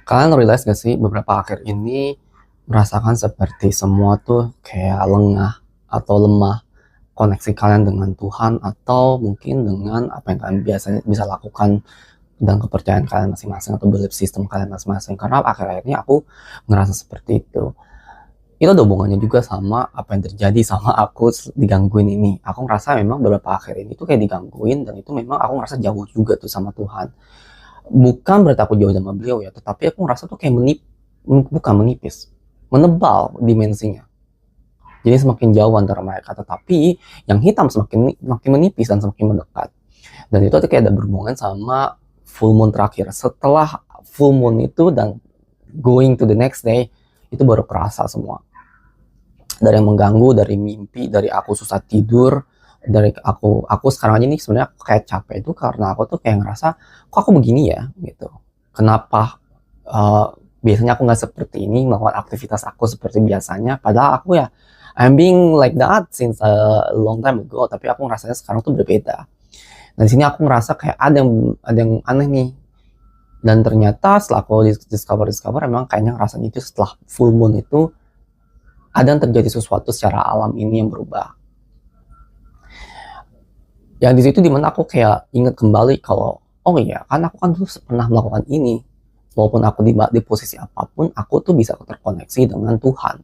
Kalian realize gak sih beberapa akhir ini merasakan seperti semua tuh kayak lengah atau lemah koneksi kalian dengan Tuhan atau mungkin dengan apa yang kalian biasanya bisa lakukan dan kepercayaan kalian masing-masing atau belief system kalian masing-masing. Karena akhir-akhir ini aku ngerasa seperti itu. Itu ada hubungannya juga sama apa yang terjadi sama aku digangguin ini. Aku ngerasa memang beberapa akhir ini tuh kayak digangguin dan itu memang aku ngerasa jauh juga tuh sama Tuhan. Bukan berarti aku jauh sama beliau ya, tetapi aku ngerasa tuh kayak bukan menipis, menebal dimensinya. Jadi semakin jauh antara mereka, tetapi yang hitam semakin menipis dan semakin mendekat. Dan itu tuh kayak ada berhubungan sama full moon terakhir. Setelah full moon itu dan going to the next day, itu baru kerasa semua. Dari yang mengganggu, dari mimpi, dari aku susah tidur, dari aku sekarang aja nih sebenarnya kayak capek itu karena aku tuh kayak ngerasa kok aku begini ya gitu. Kenapa biasanya aku nggak seperti ini melakukan aktivitas aku seperti biasanya, padahal aku ya I'm being like that since a long time ago, tapi aku ngerasanya sekarang tuh berbeda. Dan di sini aku ngerasa kayak ada yang aneh nih. Dan ternyata setelah aku discover emang kayaknya rasanya itu setelah full moon itu ada yang terjadi sesuatu secara alam ini yang berubah. Yang di situ dimana aku kayak inget kembali kalau oh iya kan aku kan dulu pernah melakukan ini, walaupun aku di posisi apapun aku tuh bisa terkoneksi dengan Tuhan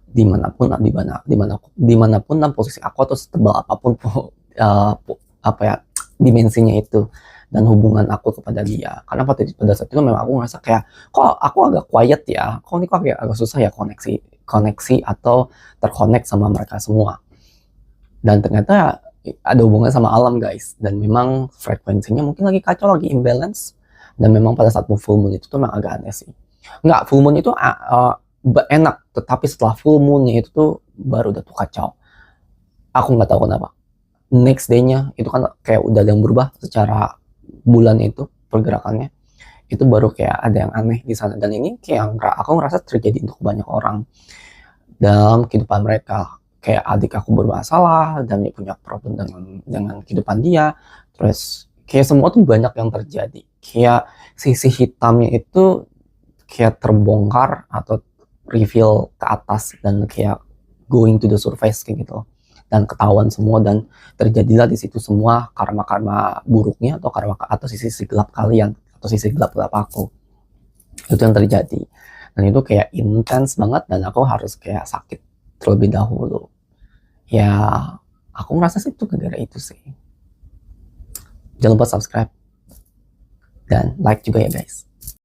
dimanapun dan posisi aku atau setebal apapun apa ya dimensinya itu dan hubungan aku kepada dia. Karena pada saat itu memang aku ngerasa kayak kok aku agak quiet ya, kok ini kok agak susah ya koneksi atau terkonek sama mereka semua. Dan ternyata ada hubungan sama alam guys, dan memang frekuensinya mungkin lagi kacau, lagi imbalance. Dan memang pada saat full moon itu tuh memang agak aneh sih. Nggak, full moon itu enak, tetapi setelah full moonnya itu tuh baru udah tuh kacau. Aku nggak tahu kenapa. Next day-nya itu kan kayak udah ada yang berubah secara bulan itu pergerakannya. Itu baru kayak ada yang aneh di sana, dan ini kayak aku ngerasa terjadi untuk banyak orang dalam kehidupan mereka. Kayak adik aku bermasalah dan dia punya problem dengan kehidupan dia. Terus kayak semua tuh banyak yang terjadi. Kayak sisi hitamnya itu kayak terbongkar atau reveal ke atas dan kayak going to the surface kayak gitu. Dan ketahuan semua dan terjadilah di situ semua karma-karma buruknya atau sisi gelap kalian atau sisi gelap aku. Itu yang terjadi. Dan itu kayak intens banget dan aku harus kayak sakit terlebih dahulu. Ya, aku ngerasa sih itu gara-gara itu sih. Jangan lupa subscribe dan like juga ya guys.